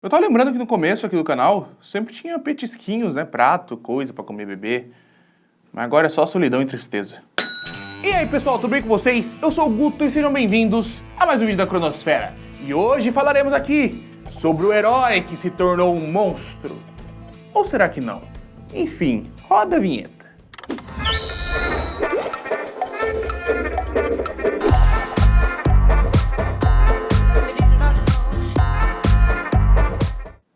Eu tô lembrando que no começo aqui do canal sempre tinha petisquinhos, né? Prato, coisa pra comer e beber. Mas agora é só solidão e tristeza. E aí pessoal, tudo bem com vocês? Eu sou o Guto e sejam bem-vindos a mais um vídeo da Cronosfera. E hoje falaremos aqui sobre o herói que se tornou um monstro. Ou será que não? Enfim, roda a vinheta.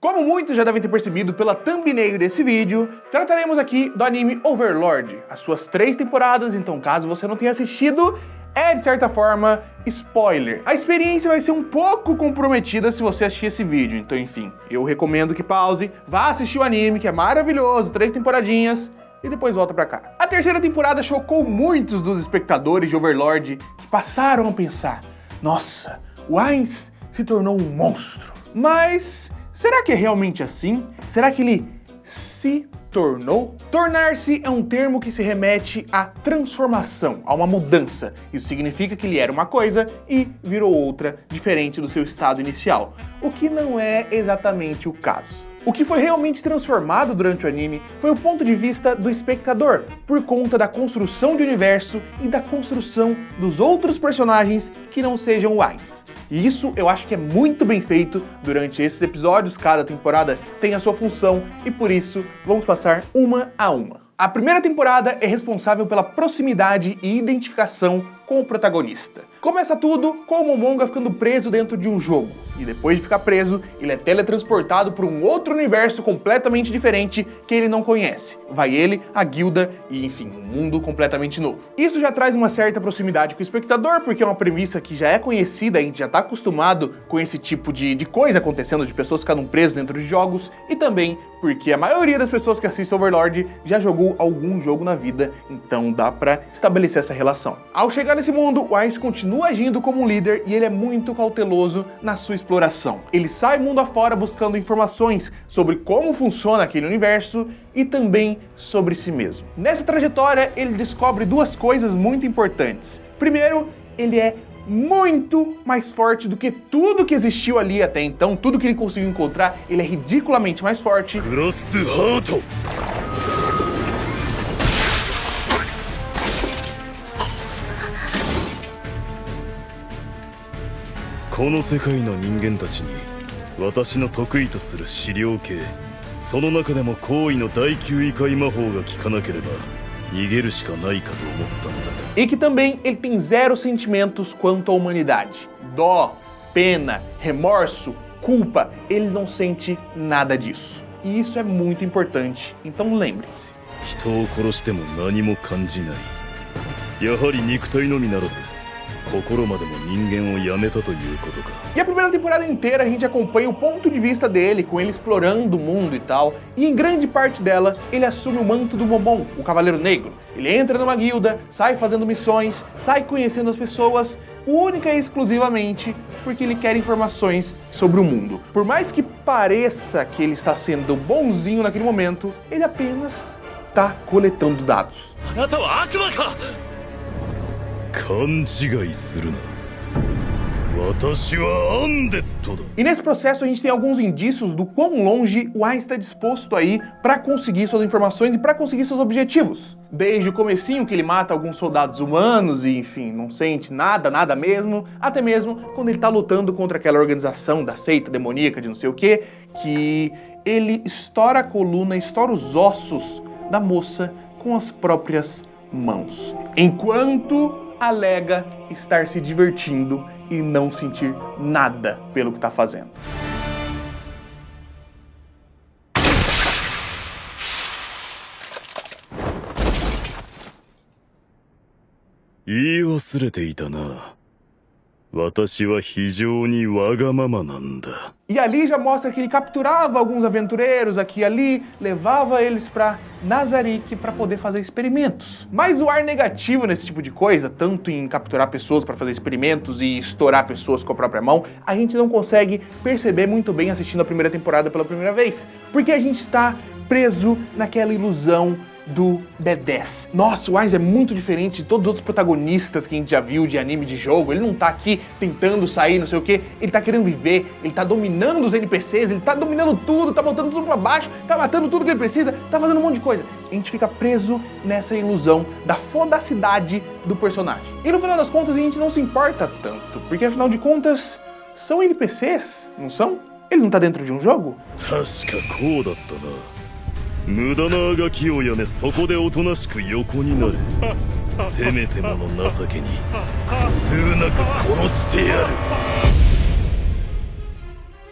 Como muitos já devem ter percebido pela thumbnail desse vídeo, trataremos aqui do anime Overlord, as suas 3 temporadas, então caso você não tenha assistido, é de certa forma spoiler. A experiência vai ser um pouco comprometida se você assistir esse vídeo, então enfim, eu recomendo que pause, vá assistir o anime, que é maravilhoso, 3 temporadinhas, e depois volta pra cá. A 3ª temporada chocou muitos dos espectadores de Overlord que passaram a pensar, nossa, o Ainz se tornou um monstro. Mas será que é realmente assim? Será que ele se tornou? Tornar-se é um termo que se remete à transformação, a uma mudança. Isso significa que ele era uma coisa e virou outra, diferente do seu estado inicial. O que não é exatamente o caso. O que foi realmente transformado durante o anime foi o ponto de vista do espectador, por conta da construção de universo e da construção dos outros personagens que não sejam o Ainz. E isso eu acho que é muito bem feito durante esses episódios, cada temporada tem a sua função e por isso vamos passar uma a uma. A primeira temporada é responsável pela proximidade e identificação com o protagonista. Começa tudo com o Momonga ficando preso dentro de um jogo, e depois de ficar preso, ele é teletransportado para um outro universo completamente diferente que ele não conhece. Vai ele, a guilda e, enfim, um mundo completamente novo. Isso já traz uma certa proximidade com o espectador, porque é uma premissa que já é conhecida, a gente já está acostumado com esse tipo de coisa acontecendo, de pessoas ficando presas dentro de jogos, e também porque a maioria das pessoas que assistem Overlord já jogou algum jogo na vida, então dá pra estabelecer essa relação. Ao chegar nesse mundo, o Ainz continua agindo como um líder e ele é muito cauteloso na sua exploração. Ele sai mundo afora buscando informações sobre como funciona aquele universo e também sobre si mesmo. Nessa trajetória, ele descobre 2 coisas muito importantes. Primeiro, ele é muito mais forte do que tudo que existiu ali até então, tudo que ele conseguiu encontrar, ele é ridiculamente mais forte. E que também ele tem 0 sentimentos quanto à humanidade. Dó, pena, remorso, culpa, ele não sente nada disso. E isso é muito importante, então lembre-se. E a primeira temporada inteira a gente acompanha o ponto de vista dele, com ele explorando o mundo e tal, e em grande parte dela ele assume o manto do Momon, o Cavaleiro Negro. Ele entra numa guilda, sai fazendo missões, sai conhecendo as pessoas, única e exclusivamente porque ele quer informações sobre o mundo. Por mais que pareça que ele está sendo bonzinho naquele momento, ele apenas está coletando dados. E nesse processo a gente tem alguns indícios do quão longe o Ainz está disposto a ir para conseguir suas informações e para conseguir seus objetivos. Desde o comecinho que ele mata alguns soldados humanos e, enfim, não sente nada mesmo, até mesmo quando ele está lutando contra aquela organização da seita demoníaca de não sei o que ele estoura a coluna, estoura os ossos da moça com as próprias mãos. Enquanto alega estar se divertindo e não sentir nada pelo que está fazendo. E ali já mostra que ele capturava alguns aventureiros aqui e ali, levava eles pra Nazarick para poder fazer experimentos. Mas o ar negativo nesse tipo de coisa, tanto em capturar pessoas para fazer experimentos e estourar pessoas com a própria mão, a gente não consegue perceber muito bem assistindo a primeira temporada pela primeira vez, porque a gente está preso naquela ilusão do B10. Nossa, o Ainz é muito diferente de todos os outros protagonistas que a gente já viu de anime, de jogo. Ele não tá aqui tentando sair, não sei o que. Ele tá querendo viver, ele tá dominando os NPCs, ele tá dominando tudo, tá botando tudo pra baixo, tá matando tudo que ele precisa, tá fazendo um monte de coisa. A gente fica preso nessa ilusão da fodacidade do personagem. E no final das contas a gente não se importa tanto, porque afinal de contas, são NPCs, não são? Ele não tá dentro de um jogo? 確かこうだったな。無駄なあがきをやめ、そこでおとなしく横になれ。せめてもの情けに苦痛なく殺してやる。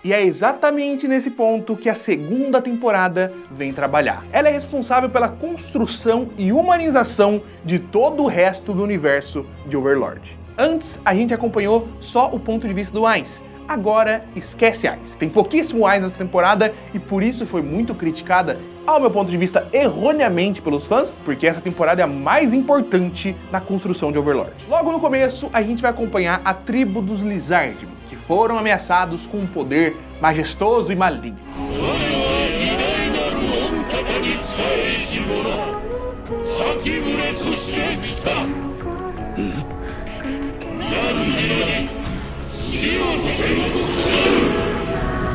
E é exatamente nesse ponto que a segunda temporada vem trabalhar. Ela é responsável pela construção e humanização de todo o resto do universo de Overlord. Antes, a gente acompanhou só o ponto de vista do Ainz. Agora, esquece Ainz. Tem pouquíssimo Ainz nessa temporada e por isso foi muito criticada, ao meu ponto de vista, erroneamente pelos fãs, porque essa temporada é a mais importante na construção de Overlord. Logo no começo, a gente vai acompanhar a tribo dos Lizardmen, que foram ameaçados com um poder majestoso e maligno.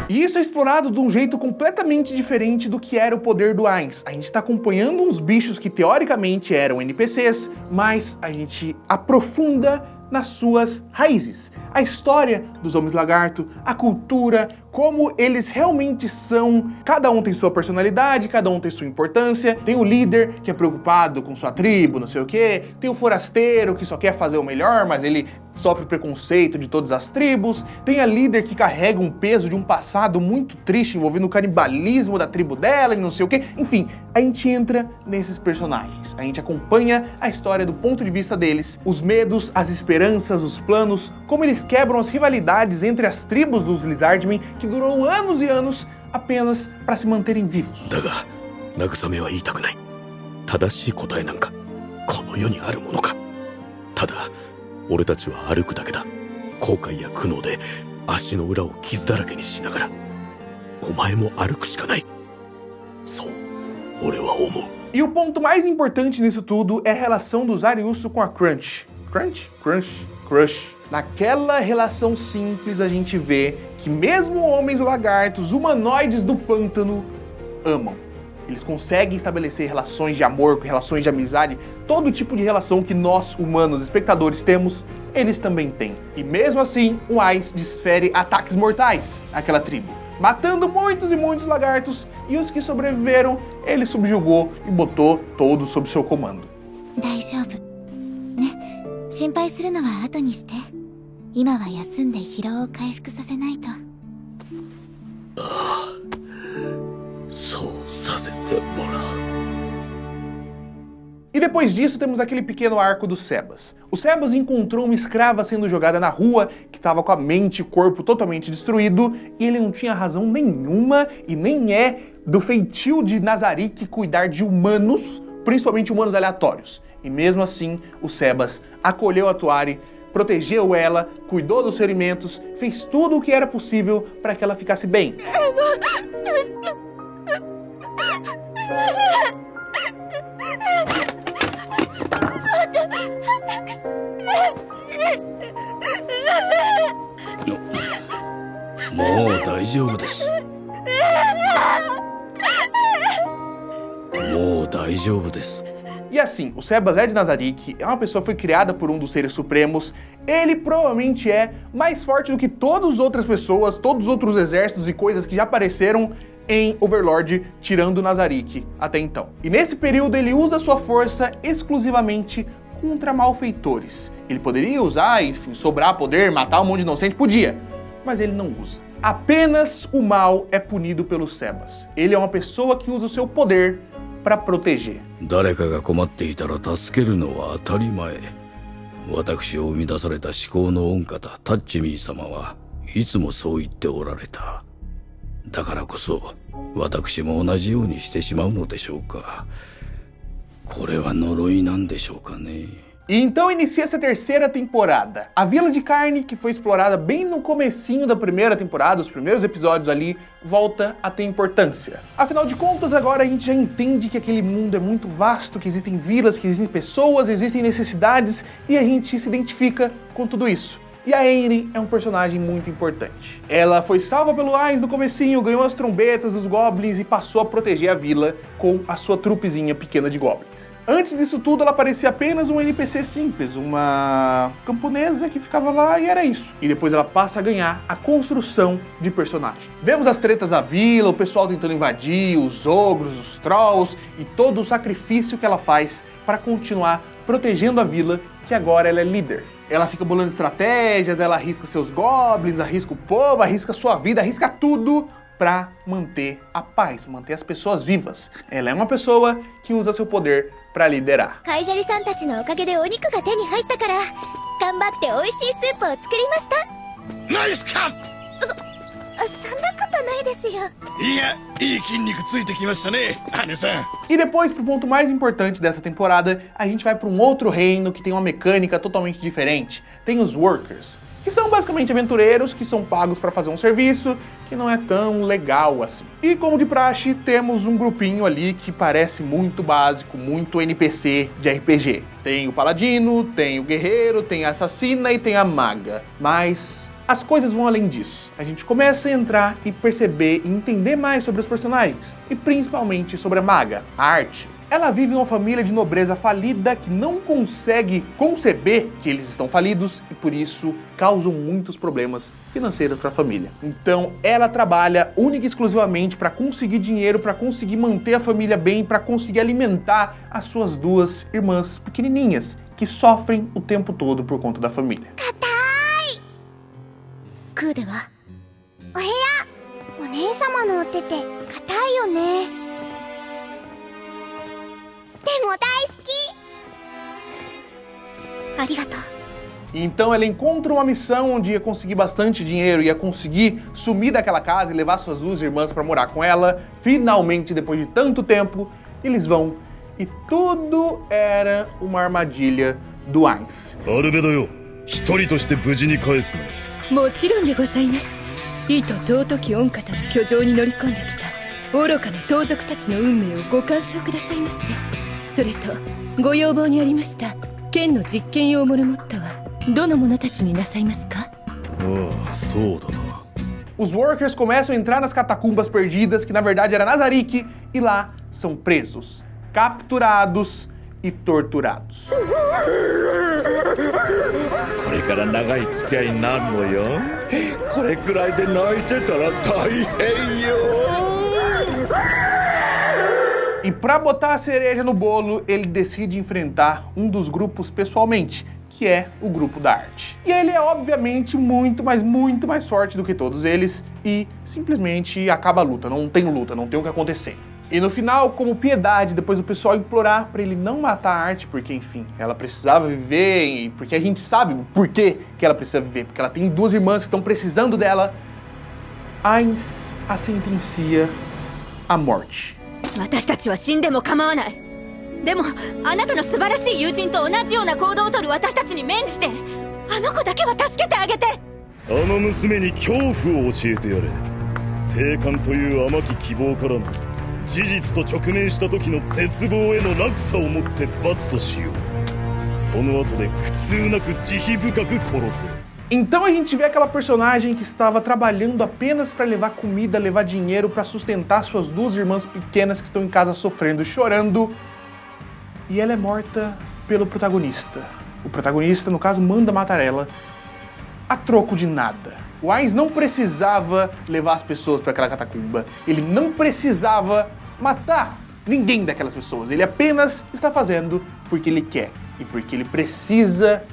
E isso é explorado de um jeito completamente diferente do que era o poder do Ainz. A gente está acompanhando uns bichos que teoricamente eram NPCs, mas a gente aprofunda nas suas raízes. A história dos Homens-Lagarto, a cultura, como eles realmente são. Cada um tem sua personalidade, cada um tem sua importância. Tem o líder que é preocupado com sua tribo, não sei o quê. Tem o forasteiro que só quer fazer o melhor, mas ele sofre preconceito de todas as tribos. Tem a líder que carrega um peso de um passado muito triste envolvendo o canibalismo da tribo dela e não sei o quê. Enfim, a gente entra nesses personagens. A gente acompanha a história do ponto de vista deles, os medos, as esperanças, os planos, como eles quebram as rivalidades entre as tribos dos Lizardmen, que durou anos e anos apenas para se manterem vivos. だが、慰めは言いたくない。正しい答えなんかこの世にあるものか。ただ俺たちは歩くだけだ。後悔や苦悩で足の裏を傷だらけにしながら、お前も歩くしかない。そう俺は思う。 E o ponto mais importante nisso tudo é a relação do Zariusso com a Crunch. Crush. Naquela relação simples a gente vê que mesmo homens lagartos, humanoides do pântano, amam. Eles conseguem estabelecer relações de amor, relações de amizade, todo tipo de relação que nós, humanos, espectadores, temos, eles também têm. E mesmo assim, o Ainz desfere ataques mortais àquela tribo, matando muitos e muitos lagartos, e os que sobreviveram, ele subjugou e botou todos sob seu comando. 大丈夫。ね、心配するのは後にして。今は休んで疲労を回復させないと。そうさせてもらう。 E depois disso temos aquele pequeno arco do Sebas. O Sebas encontrou uma escrava sendo jogada na rua, que estava com a mente e corpo totalmente destruído, e ele não tinha razão nenhuma, e nem é do feitio de Nazarick cuidar de humanos, principalmente humanos aleatórios. E mesmo assim, o Sebas acolheu a Tuari, protegeu ela, cuidou dos ferimentos, fez tudo o que era possível para que ela ficasse bem. E assim, o Sebas é de Nazarick, é uma pessoa que foi criada por um dos seres supremos, ele provavelmente é mais forte do que todas as outras pessoas, todos os outros exércitos e coisas que já apareceram em Overlord, tirando Nazarick até então. E nesse período ele usa sua força exclusivamente contra malfeitores. Ele poderia usar, enfim, sobrar poder, matar um monte de inocente, podia, mas ele não usa. Apenas o mal é punido pelo Sebas. Ele é uma pessoa que usa o seu poder para proteger. 誰かが困っていたら助けるのは当たり前。私を生み出された至高の御方タッチミー様はいつもそう言っておられた。だからこそ私も同じようにしてしまうのでしょうか。これは呪いなんでしょうかね。E então inicia essa terceira temporada. A Vila de Carne, que foi explorada bem no comecinho da primeira temporada, os primeiros episódios ali, volta a ter importância. Afinal de contas, agora a gente já entende que aquele mundo é muito vasto, que existem vilas, que existem pessoas, existem necessidades, e a gente se identifica com tudo isso. E a Aeryn é um personagem muito importante. Ela foi salva pelo Ainz no comecinho, ganhou as trombetas dos goblins e passou a proteger a vila com a sua trupezinha pequena de goblins. Antes disso tudo, ela parecia apenas um NPC simples, uma camponesa que ficava lá e era isso. E depois ela passa a ganhar a construção de personagem. Vemos as tretas da vila, o pessoal tentando invadir, os ogros, os trolls e todo o sacrifício que ela faz para continuar protegendo a vila, que agora ela é líder. Ela fica bolando estratégias, ela arrisca seus goblins, arrisca o povo, arrisca sua vida, arrisca tudo pra manter a paz, manter as pessoas vivas. Ela é uma pessoa que usa seu poder pra liderar. カイジャリさんたちのおかげでお肉が手に入ったから頑張って美味しいスープを作りました。ナイスカッそんなことないですよ。いや、いい筋肉ついてきましたね、姉さん。 E depois, pro ponto mais importante dessa temporada, a gente vai para um outro reino que tem uma mecânica totalmente diferente. Tem os Workers, que são basicamente aventureiros que são pagos para fazer um serviço que não é tão legal assim. E como de praxe, temos um grupinho ali que parece muito básico, muito NPC de RPG. Tem o Paladino, tem o Guerreiro, tem a Assassina e tem a Maga. Mas as coisas vão além disso. A gente começa a entrar e perceber e entender mais sobre os personagens, e principalmente sobre a Maga, a Arte. Ela vive em uma família de nobreza falida que não consegue conceber que eles estão falidos e por isso causam muitos problemas financeiros para a família. Então ela trabalha única e exclusivamente para conseguir dinheiro, para conseguir manter a família bem, para conseguir alimentar as suas duas irmãs pequenininhas que sofrem o tempo todo por conta da família. クーデはお部屋お姉様のお手って硬いよね。でも大好きありがとう。 Então ela encontra uma missão onde ia conseguir bastante dinheiro, ia conseguir sumir daquela casa e levar suas duas irmãs para morar com ela. Finalmente, depois de tanto tempo, eles vão e tudo era uma armadilha do Ainz. アルベドよ、一人として無事に返すな。 もちろんでございます。意図尊き御方の居城に乗り込んできた愚かな盗賊たちの運命をご干渉くださいませ。それとご要望にありました剣の実験用モルモットはどの者たちになさいますか？ああ、そうだな。 Os Workers começam a entrar nas catacumbas perdidas, que na verdade era Nazarick, e lá são presos, capturados e torturados. これから長い付き合いになるのよ。これくらいで泣いてたら大変よ。 E pra botar a cereja no bolo, ele decide enfrentar um dos grupos pessoalmente, que é o grupo da Arte. E ele é obviamente muito, mas muito mais forte do que todos eles e simplesmente acaba a luta, não tem o que acontecer. E no final, como piedade, depois do pessoal implorar pra ele não matar a Arte, porque enfim, ela precisava viver e porque a gente sabe o porquê que ela precisa viver, porque ela tem duas irmãs que estão precisando dela, Ainz a sentencia à morte. 私たちは死んでも構わない。でもあなたの素晴らしい友人と同じような行動をとる私たちに免じてあの子だけは助けてあげて。あの娘に恐怖を教えてやれ。生還という甘き希望からの事実と直面した時の絶望への落差をもって罰としよう。その後で苦痛なく慈悲深く殺せ。 Então a gente vê aquela personagem que estava trabalhando apenas para levar comida, levar dinheiro para sustentar suas duas irmãs pequenas que estão em casa sofrendo e chorando. E ela é morta pelo protagonista. O protagonista, no caso, manda matar ela a troco de nada. O Ainz não precisava levar as pessoas para aquela catacumba. Ele não precisava matar ninguém daquelas pessoas. Ele apenas está fazendo porque ele quer e porque ele precisa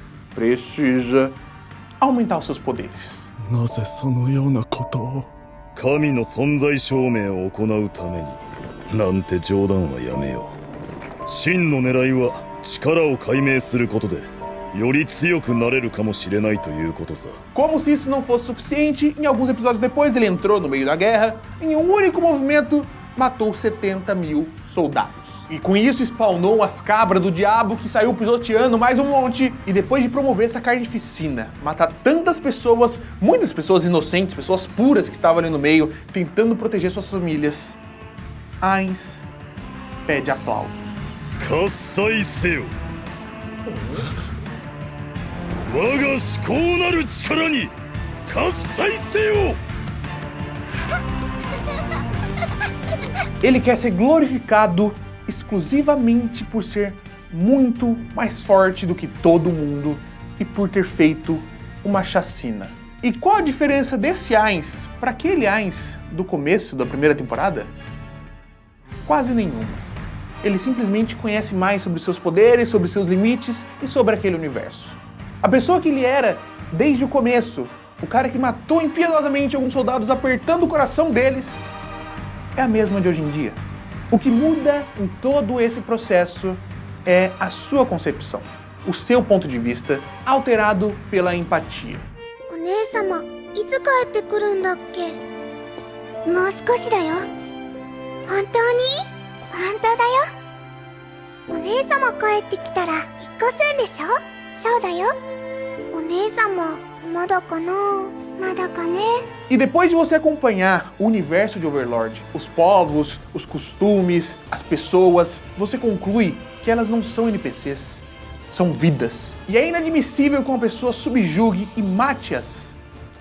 aumentar os seus poderes. なぜそのようなことを。神の存在証明を行うためになんて冗談はやめよう。真の狙いは力を解明することでより強くなれるかもしれないということさ。 Como se isso não fosse suficiente, em alguns episódios depois ele entrou no meio da guerra, em um único movimento matou 70 mil soldados. E com isso spawnou as cabras do diabo que saiu pisoteando mais um monte. E depois de promover essa carnificina, matar tantas pessoas, muitas pessoas inocentes, pessoas puras que estavam ali no meio, tentando proteger suas famílias, Ainz pede aplausos. 喝采せよ我が至高なる力に喝采せよ Ele quer ser glorificado exclusivamente por ser muito mais forte do que todo mundo e por ter feito uma chacina. E qual a diferença desse Ainz para aquele Ainz do começo da primeira temporada? Quase nenhuma. Ele simplesmente conhece mais sobre seus poderes, sobre seus limites e sobre aquele universo. A pessoa que ele era desde o começo, o cara que matou impiedosamente alguns soldados apertando o coração deles, é a mesma de hoje em dia. O que muda em todo esse processo é a sua concepção, o seu ponto de vista, alterado pela empatia. お姉様、いつ帰ってくるんだっけ？もう少しだよ。本当に？本当だよ。お姉様帰ってきたら引っ越すんでしょ？そうだよ。お姉様、まだかな？まだかね？ E depois de você acompanhar o universo de Overlord, os povos, os costumes, as pessoas, você conclui que elas não são NPCs, são vidas. E é inadmissível que uma pessoa subjugue e mate-as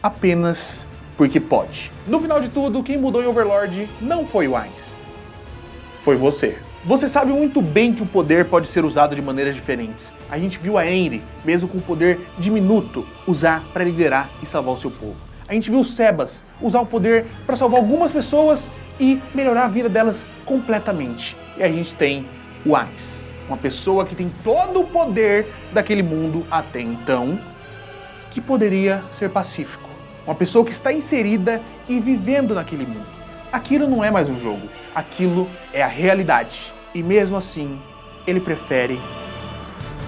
apenas porque pode. No final de tudo, quem mudou em Overlord não foi o Ainz, foi você. Você sabe muito bem que o poder pode ser usado de maneiras diferentes. A gente viu a Henry, mesmo com o poder diminuto, usar para liderar e salvar o seu povo. A gente viu o Sebas usar o poder para salvar algumas pessoas e melhorar a vida delas completamente. E a gente tem o Ainz, uma pessoa que tem todo o poder daquele mundo até então, que poderia ser pacífico. Uma pessoa que está inserida e vivendo naquele mundo. Aquilo não é mais um jogo, aquilo é a realidade. E mesmo assim, ele prefere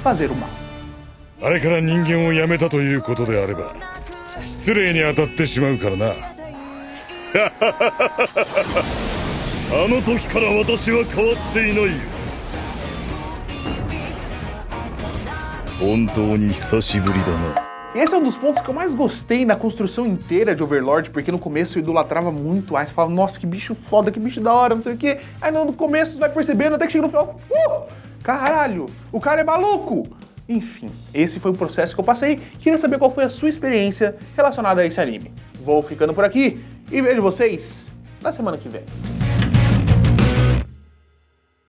fazer o mal. あれから人間をやめたということであれば失礼に当たってしまうからなあの時から私は変わっていないよ本当に久しぶりだな Esse é um dos pontos que eu mais gostei na construção inteira de Overlord, porque no começo eu idolatrava muito Ainz, falava, nossa, que bicho foda, que bicho da hora, não sei o quê. Aí no começo você vai percebendo, até que chega no final, caralho, o cara é maluco! Enfim, esse foi o processo que eu passei. Queria saber qual foi a sua experiência relacionada a esse anime. Vou ficando por aqui e vejo vocês na semana que vem.